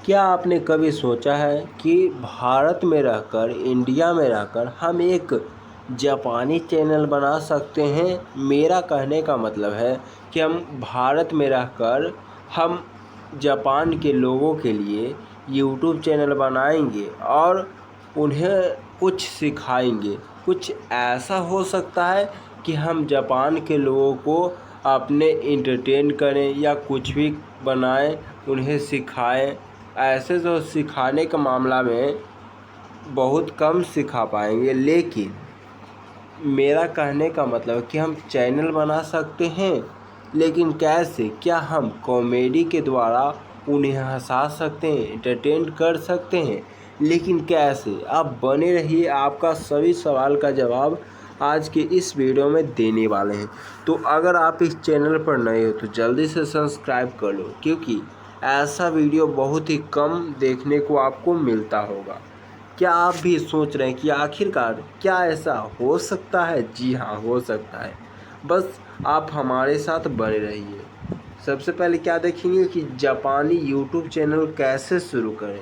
क्या आपने कभी सोचा है कि भारत में रहकर, इंडिया में रहकर हम एक जापानी चैनल बना सकते हैं? मेरा कहने का मतलब है कि हम भारत में रहकर हम जापान के लोगों के लिए यूट्यूब चैनल बनाएंगे और उन्हें कुछ सिखाएंगे। कुछ ऐसा हो सकता है कि हम जापान के लोगों को अपने एंटरटेन करें या कुछ भी बनाएं, उन्हें सिखाएं। ऐसे तो सिखाने का मामला में बहुत कम सिखा पाएंगे, लेकिन मेरा कहने का मतलब है कि हम चैनल बना सकते हैं। लेकिन कैसे? क्या हम कॉमेडी के द्वारा उन्हें हंसा सकते हैं, एंटरटेन कर सकते हैं? लेकिन कैसे? आप बने रहिए, आपका सभी सवाल का जवाब आज के इस वीडियो में देने वाले हैं। तो अगर आप इस चैनल पर नए हो तो जल्दी से सब्सक्राइब कर लो, क्योंकि ऐसा वीडियो बहुत ही कम देखने को आपको मिलता होगा। क्या आप भी सोच रहे हैं कि आखिरकार क्या ऐसा हो सकता है? जी हाँ, हो सकता है। बस आप हमारे साथ बने रहिए। सबसे पहले क्या देखेंगे कि जापानी यूट्यूब चैनल कैसे शुरू करें।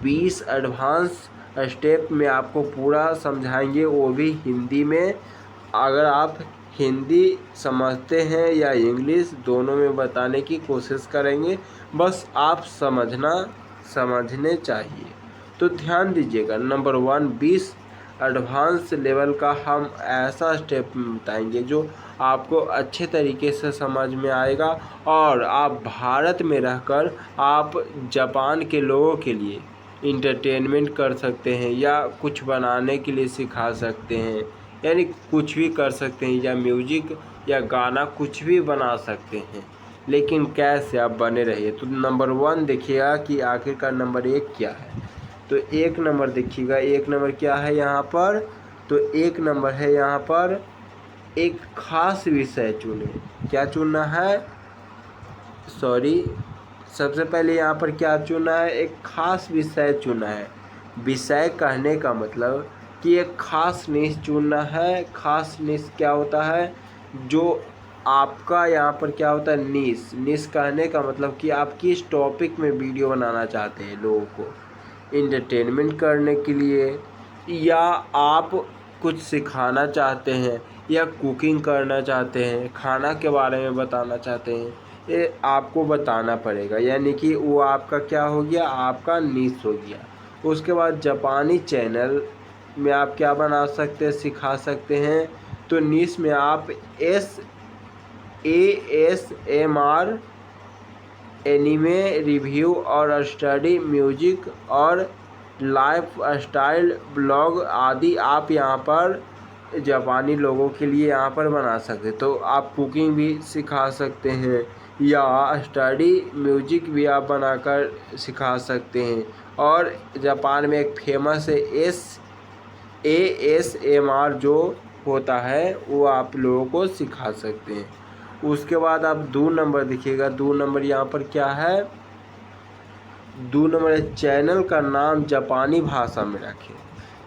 20 एडवांस स्टेप में आपको पूरा समझाएंगे, वो भी हिंदी में। अगर आप हिंदी समझते हैं या इंग्लिश, दोनों में बताने की कोशिश करेंगे। बस आप समझने चाहिए। तो ध्यान दीजिएगा। नंबर 1, 20 एडवांस लेवल का हम ऐसा स्टेप बताएंगे जो आपको अच्छे तरीके से समझ में आएगा और आप भारत में रहकर आप जापान के लोगों के लिए इंटरटेनमेंट कर सकते हैं या कुछ बनाने के लिए सिखा सकते हैं, यानी कुछ भी कर सकते हैं, या म्यूजिक या गाना कुछ भी बना सकते हैं। लेकिन कैसे? आप बने रहिए। तो नंबर 1 देखिएगा कि आखिरकार नंबर 1 क्या है। तो 1 नंबर देखिएगा। 1 नंबर क्या है यहाँ पर? तो 1 नंबर है यहाँ पर एक खास विषय चुने। क्या चुनना है? सबसे पहले यहाँ पर क्या चुना है? एक खास विषय चुना है। विषय कहने का मतलब कि एक खास निश चुनना है। खास निश क्या होता है? जो आपका यहाँ पर क्या होता है? निश कहने का मतलब कि आप किस टॉपिक में वीडियो बनाना चाहते हैं लोगों को एंटरटेनमेंट करने के लिए, या आप कुछ सिखाना चाहते हैं, या कुकिंग करना चाहते हैं, खाना के बारे में बताना चाहते हैं। ये आपको बताना पड़ेगा, यानी कि वो आपका क्या हो गया? आपका निश हो गया। उसके बाद जापानी चैनल में आप क्या बना सकते हैं, सिखा सकते हैं। तो निश में आप ASMR, एनीमे रिव्यू और स्टडी म्यूजिक और लाइफ स्टाइल ब्लॉग आदि आप यहाँ पर जापानी लोगों के लिए यहाँ पर बना सकते। तो आप कुकिंग भी सिखा सकते हैं या स्टडी म्यूजिक भी आप बनाकर सिखा सकते हैं। और जापान में एक फेमस है ASMR जो होता है, वो आप लोगों को सिखा सकते हैं। उसके बाद आप 2 नंबर देखिएगा। 2 नंबर यहाँ पर क्या है? 2 नंबर चैनल का नाम जापानी भाषा में रखें।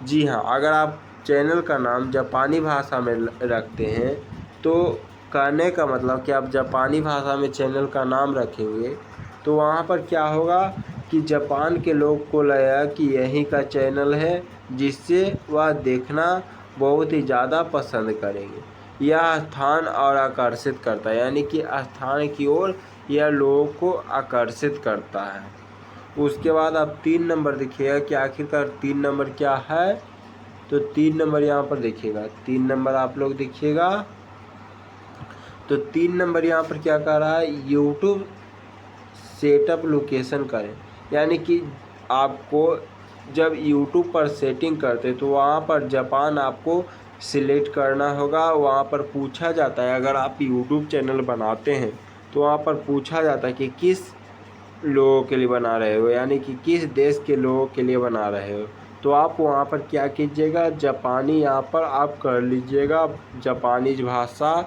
जी हाँ, अगर आप चैनल का नाम जापानी भाषा में रखते हैं तो कहने का मतलब कि आप जापानी भाषा में चैनल का नाम रखेंगे तो वहाँ पर क्या होगा कि जापान के लोग को लगेगा कि यहीं का चैनल है, जिससे वह देखना बहुत ही ज़्यादा पसंद करेंगे। यह स्थान और आकर्षित करता है, यानी कि स्थान की ओर यह लोगों को आकर्षित करता है। उसके बाद आप 3 नंबर देखिएगा कि आखिरकार 3 नंबर क्या है। तो 3 नंबर यहाँ पर देखिएगा। 3 नंबर आप लोग देखिएगा। तो 3 नंबर यहाँ पर क्या कह रहा है? यूट्यूब सेटअप लोकेशन करें, यानी कि आपको जब यूट्यूब पर सेटिंग करते तो वहाँ पर जापान आपको सिलेक्ट करना होगा। वहाँ पर पूछा जाता है, अगर आप यूट्यूब चैनल बनाते हैं तो वहाँ पर पूछा जाता है कि किस लोगों के लिए बना रहे हो, यानी कि किस देश के लोगों के लिए बना रहे हो। तो आप वहाँ पर क्या कीजिएगा? जापानी यहाँ पर आप कर लीजिएगा, जापानी भाषा,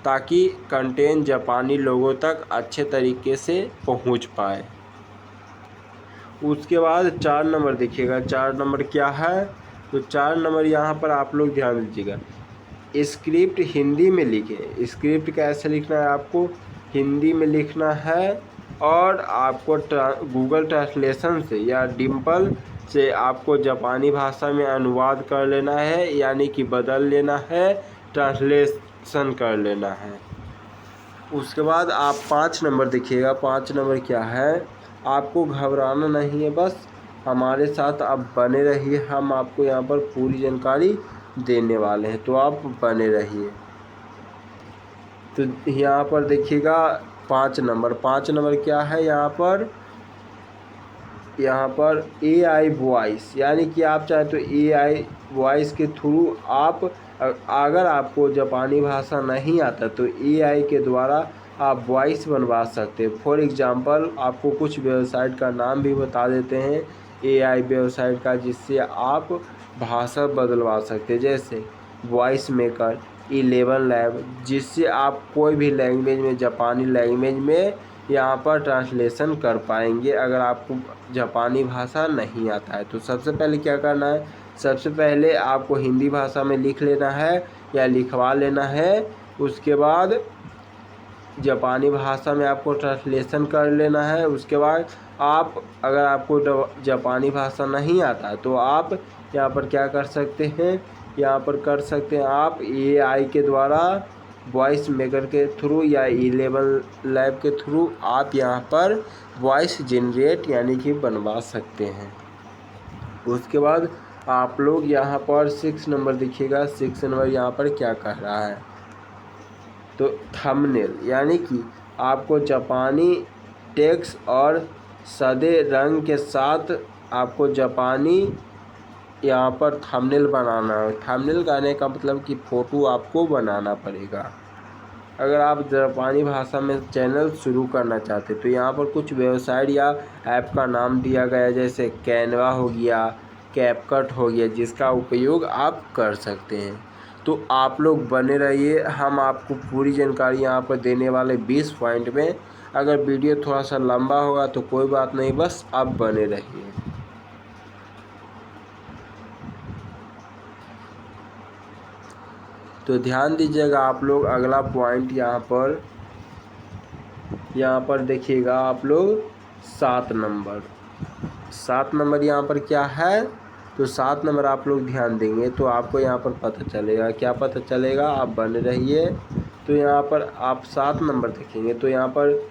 ताकि कंटेंट जापानी लोगों तक अच्छे तरीके से पहुँच पाए। उसके बाद 4 नंबर देखिएगा। 4 नंबर क्या है? तो 4 नंबर यहाँ पर आप लोग ध्यान दीजिएगा। स्क्रिप्ट हिंदी में लिखें। स्क्रिप्ट कैसे लिखना है? आपको हिंदी में लिखना है और आपको गूगल ट्रांसलेशन से या डिम्पल से आपको जापानी भाषा में अनुवाद कर लेना है, यानी कि बदल लेना है, ट्रांसलेशन कर लेना है। उसके बाद आप 5 नंबर देखिएगा। 5 नंबर क्या है, आपको घबराना नहीं है, बस हमारे साथ आप बने रहिए, हम आपको यहाँ पर पूरी जानकारी देने वाले हैं, तो आप बने रहिए। तो यहाँ पर देखिएगा 5 नंबर। 5 नंबर क्या है, यहाँ पर AI वॉइस, यानी कि आप चाहे तो AI वॉइस के थ्रू आप अगर आपको जापानी भाषा नहीं आता तो AI के द्वारा आप वॉइस बनवा सकते हैं। फॉर एग्जांपल आपको कुछ वेबसाइट का नाम भी बता देते हैं AI वेबसाइट का, जिससे आप भाषा बदलवा सकते हैं, जैसे वॉइस मेकर, 11 लैब, जिससे आप कोई भी लैंग्वेज में, जापानी लैंग्वेज में यहाँ पर ट्रांसलेशन कर पाएंगे अगर आपको जापानी भाषा नहीं आता है। तो सबसे पहले क्या करना है, सबसे पहले आपको हिंदी भाषा में लिख लेना है या लिखवा लेना है। उसके बाद जापानी भाषा में आपको ट्रांसलेशन कर लेना है। उसके बाद आप अगर आपको जापानी भाषा नहीं आता तो आप यहाँ पर क्या कर सकते हैं, यहाँ पर कर सकते हैं आप AI के द्वारा, वॉइस मेकर के थ्रू या 11 लैब के थ्रू आप यहाँ पर वॉइस जनरेट यानी कि बनवा सकते हैं। उसके बाद आप लोग यहाँ पर 6 नंबर देखिएगा। 6 नंबर यहाँ पर क्या कह रहा है, तो थंबनेल, यानी कि आपको जापानी टेक्स्ट और सादे रंग के साथ आपको जापानी यहाँ पर थंबनेल बनाना है। थंबनेल कहने का मतलब कि फ़ोटो आपको बनाना पड़ेगा। अगर आप जापानी भाषा में चैनल शुरू करना चाहते तो यहाँ पर कुछ वेबसाइट या ऐप का नाम दिया गया है, जैसे कैनवा हो गया, कैपकट हो गया, जिसका उपयोग आप कर सकते हैं। तो आप लोग बने रहिए, हम आपको पूरी जानकारी यहाँ पर देने वाले 20 पॉइंट में। अगर वीडियो थोड़ा सा लंबा होगा तो कोई बात नहीं, बस आप बने रहिए। तो ध्यान दीजिएगा आप लोग, अगला पॉइंट यहाँ पर देखिएगा आप लोग 7 नंबर। 7 नंबर यहाँ पर क्या है, तो 7 नंबर आप लोग ध्यान देंगे तो आपको यहाँ पर पता चलेगा। क्या पता चलेगा, आप बने रहिए। तो यहाँ पर आप 7 नंबर देखेंगे तो यहाँ पर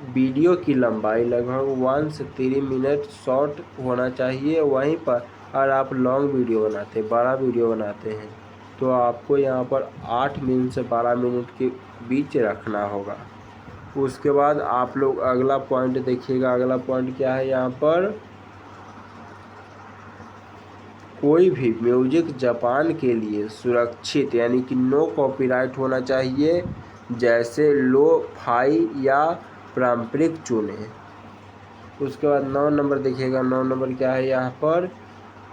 वीडियो की लंबाई लगभग 1 से 3 मिनट शॉर्ट होना चाहिए। वहीं पर अगर आप लॉन्ग वीडियो बनाते हैं, बड़ा वीडियो बनाते हैं, तो आपको यहाँ पर 8 मिनट से 12 मिनट के बीच रखना होगा। उसके बाद आप लोग अगला पॉइंट देखिएगा। अगला पॉइंट क्या है, यहाँ पर कोई भी म्यूजिक जापान के लिए सुरक्षित यानी कि नो कॉपीराइट होना चाहिए, जैसे लो फाई या पारंपरिक चुने। उसके बाद 9 नंबर देखिएगा। 9 नंबर क्या है, यहाँ पर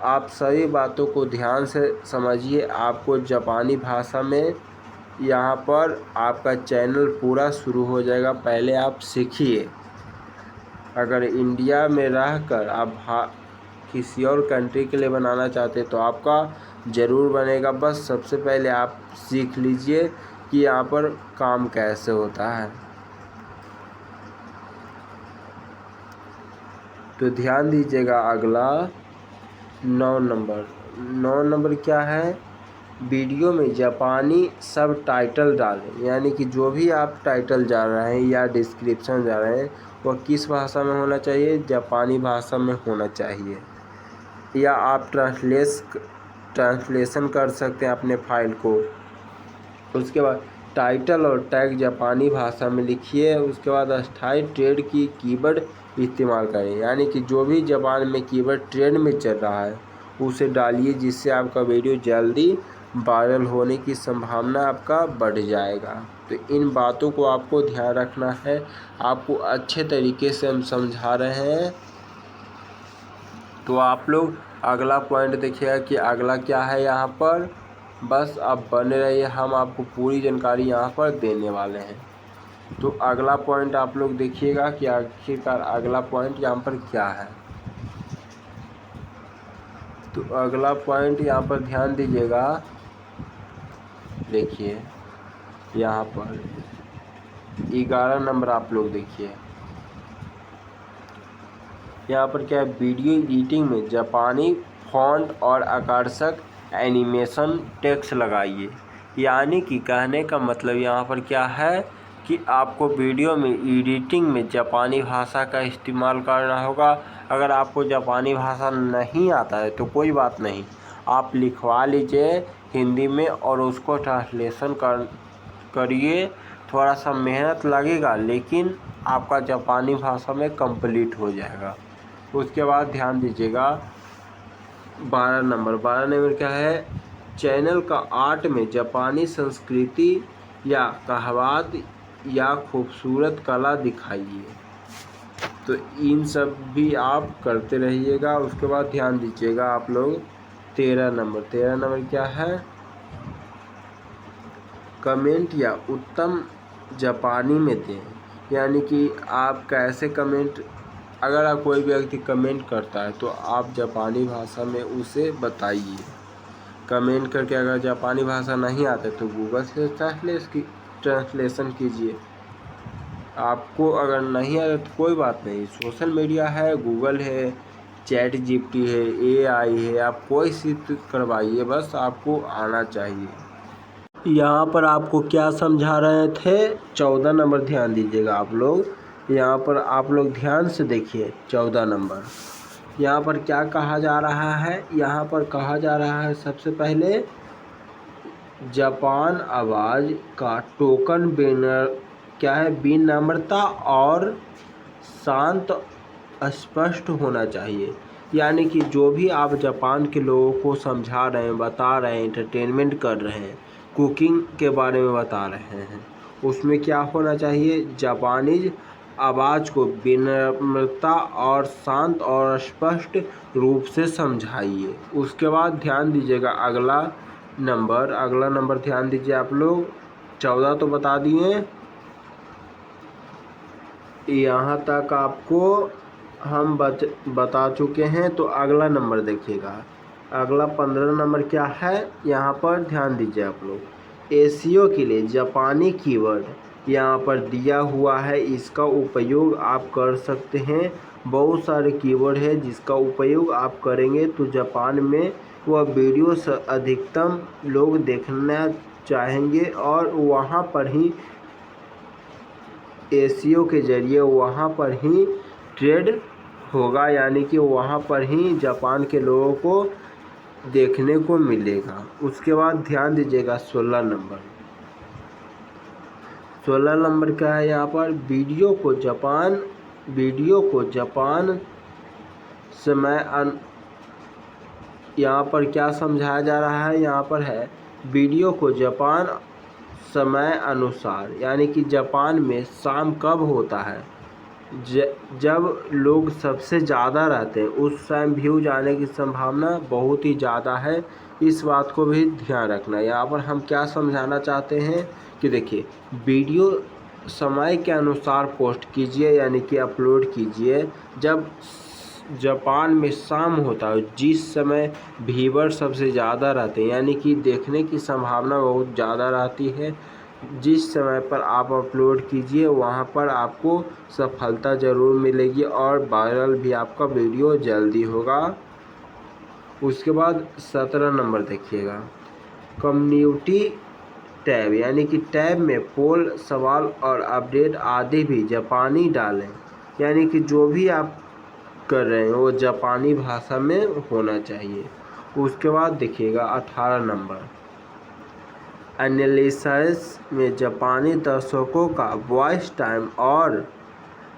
आप सभी बातों को ध्यान से समझिए। आपको जापानी भाषा में यहाँ पर आपका चैनल पूरा शुरू हो जाएगा, पहले आप सीखिए। अगर इंडिया में रहकर आप किसी और कंट्री के लिए बनाना चाहते हैं तो आपका ज़रूर बनेगा। बस सबसे पहले आप सीख लीजिए कि यहाँ पर काम कैसे होता है। तो ध्यान दीजिएगा अगला 9 नंबर। 9 नंबर क्या है, वीडियो में जापानी सब टाइटल डालें, यानी कि जो भी आप टाइटल जा रहे हैं या डिस्क्रिप्शन जा रहे हैं वह किस भाषा में होना चाहिए, जापानी भाषा में होना चाहिए। या आप ट्रांसलेशन कर सकते हैं अपने फाइल को। उसके बाद टाइटल और टैग जापानी भाषा में लिखिए। उसके बाद अस्थायी ट्रेड की कीवर्ड इस्तेमाल करें, यानी कि जो भी जापान में कीवर्ड ट्रेंड में चल रहा है उसे डालिए, जिससे आपका वीडियो जल्दी वायरल होने की संभावना आपका बढ़ जाएगा। तो इन बातों को आपको ध्यान रखना है। आपको अच्छे तरीके से हम समझा रहे हैं। तो आप लोग अगला पॉइंट देखिएगा कि अगला क्या है यहाँ पर। बस आप बने रहिए, हम आपको पूरी जानकारी यहाँ पर देने वाले हैं। तो अगला पॉइंट आप लोग देखिएगा कि आखिरकार अगला पॉइंट यहाँ पर क्या है। तो अगला पॉइंट यहाँ पर ध्यान दीजिएगा, देखिए यहाँ पर 11 नंबर आप लोग देखिए। यहाँ पर क्या है, वीडियो एडिटिंग में जापानी फॉन्ट और आकर्षक एनिमेशन टेक्स्ट लगाइए। यानी कि कहने का मतलब यहाँ पर क्या है कि आपको वीडियो में एडिटिंग में जापानी भाषा का इस्तेमाल करना होगा। अगर आपको जापानी भाषा नहीं आता है तो कोई बात नहीं, आप लिखवा लीजिए हिंदी में और उसको ट्रांसलेशन करिए। थोड़ा सा मेहनत लगेगा लेकिन आपका जापानी भाषा में कंप्लीट हो जाएगा। उसके बाद ध्यान दीजिएगा 12 नंबर क्या है, चैनल का आर्ट में जापानी संस्कृति या कहावत या खूबसूरत कला दिखाइए। तो इन सब भी आप करते रहिएगा। उसके बाद ध्यान दीजिएगा आप लोग 13 नंबर क्या है, कमेंट या उत्तम जापानी में दें। यानी कि आप कैसे कमेंट, अगर आप कोई व्यक्ति कमेंट करता है तो आप जापानी भाषा में उसे बताइए। कमेंट करके अगर जापानी भाषा नहीं आता तो गूगल से ट्रांसलेशन कीजिए। आपको अगर नहीं आता तो कोई बात नहीं, सोशल मीडिया है, गूगल है, चैट जीपीटी है, AI है, आप कोई सी करवाइए, बस आपको आना चाहिए। यहाँ पर आपको क्या समझा रहे थे, 14 नंबर ध्यान दीजिएगा आप लोग। यहाँ पर आप लोग ध्यान से देखिए 14 नंबर, यहाँ पर क्या कहा जा रहा है। यहाँ पर कहा जा रहा है सबसे पहले जापान आवाज़ का टोकन क्या है, विनम्रता और शांत स्पष्ट होना चाहिए। यानी कि जो भी आप जापान के लोगों को समझा रहे हैं, बता रहे हैं, एंटरटेनमेंट कर रहे हैं, कुकिंग के बारे में बता रहे हैं, उसमें क्या होना चाहिए, जापानीज आवाज़ को विनम्रता और शांत और स्पष्ट रूप से समझाइए। उसके बाद ध्यान दीजिएगा अगला नंबर ध्यान दीजिए आप लोग। 14 तो बता दिए, यहाँ तक आपको हम बता चुके हैं। तो अगला नंबर देखिएगा, अगला 15 नंबर क्या है, यहाँ पर ध्यान दीजिए आप लोग। एसईओ के लिए जापानी कीवर्ड यहाँ पर दिया हुआ है, इसका उपयोग आप कर सकते हैं। बहुत सारे कीवर्ड है जिसका उपयोग आप करेंगे तो जापान में वह वीडियो अधिकतम लोग देखना चाहेंगे और वहाँ पर ही एसईओ के जरिए वहाँ पर ही ट्रेड होगा। यानी कि वहाँ पर ही जापान के लोगों को देखने को मिलेगा। उसके बाद ध्यान दीजिएगा 16 नंबर क्या है, यहाँ पर वीडियो को जापान समय यहाँ पर क्या समझाया जा रहा है, यहाँ पर है वीडियो को जापान समय अनुसार। यानी कि जापान में शाम कब होता है, जब लोग सबसे ज़्यादा रहते हैं उस टाइम व्यूज आने की संभावना बहुत ही ज़्यादा है। इस बात को भी ध्यान रखना। यहाँ पर हम क्या समझाना चाहते हैं कि देखिए, वीडियो समय के अनुसार पोस्ट कीजिए, यानी कि अपलोड कीजिए जब जापान में शाम होता है, जिस समय व्यूअर सबसे ज़्यादा रहते हैं, यानी कि देखने की संभावना बहुत ज़्यादा रहती है। जिस समय पर आप अपलोड कीजिए वहाँ पर आपको सफलता ज़रूर मिलेगी और वायरल भी आपका वीडियो जल्दी होगा। उसके बाद 17 नंबर देखिएगा, कम्युनिटी टैब, यानी कि टैब में पोल, सवाल और अपडेट आदि भी जापानी डालें। यानी कि जो भी आप कर रहे हैं वो जापानी भाषा में होना चाहिए। उसके बाद देखिएगा 18 नंबर, एनालिसिस में जापानी दर्शकों का वॉइस टाइम और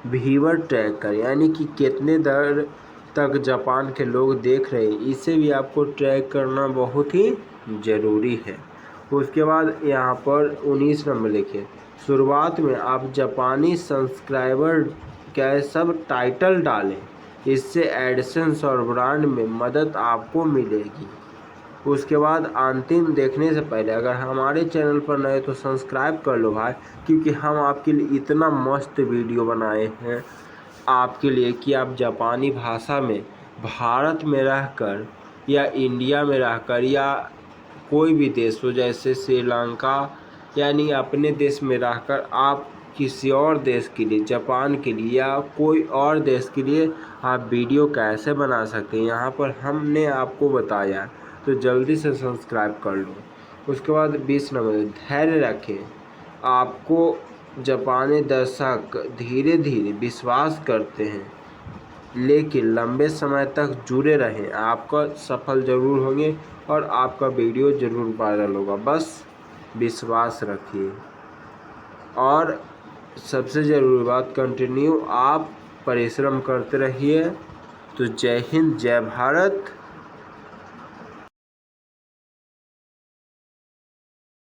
व्यूअर ट्रैक करें। यानी कि कितने देर तक जापान के लोग देख रहे हैं, इसे भी आपको ट्रैक करना बहुत ही ज़रूरी है। उसके बाद यहाँ पर 19 नंबर लिखिए, शुरुआत में आप जापानी सब्सक्राइबर के सब टाइटल डालें, इससे एडसेंस और ब्रांड में मदद आपको मिलेगी। उसके बाद अंतिम देखने से पहले अगर हमारे चैनल पर नए तो सब्सक्राइब कर लो भाई, क्योंकि हम आपके लिए इतना मस्त वीडियो बनाए हैं आपके लिए कि आप जापानी भाषा में भारत में रहकर या इंडिया में रहकर या कोई भी देश हो जैसे श्रीलंका, यानी अपने देश में रहकर आप किसी और देश के लिए, जापान के लिए या कोई और देश के लिए आप वीडियो कैसे बना सकते हैं, यहाँ पर हमने आपको बताया। तो जल्दी से सब्सक्राइब कर लो। उसके बाद 20 नंबर, धैर्य रखें। आपको जापानी दर्शक धीरे धीरे विश्वास करते हैं, लेकिन लंबे समय तक जुड़े रहें, आपका सफल ज़रूर होंगे और आपका वीडियो ज़रूर वायरल होगा। बस विश्वास रखिए। और सबसे ज़रूरी बात, कंटिन्यू आप परिश्रम करते रहिए। तो जय हिंद, जय भारत।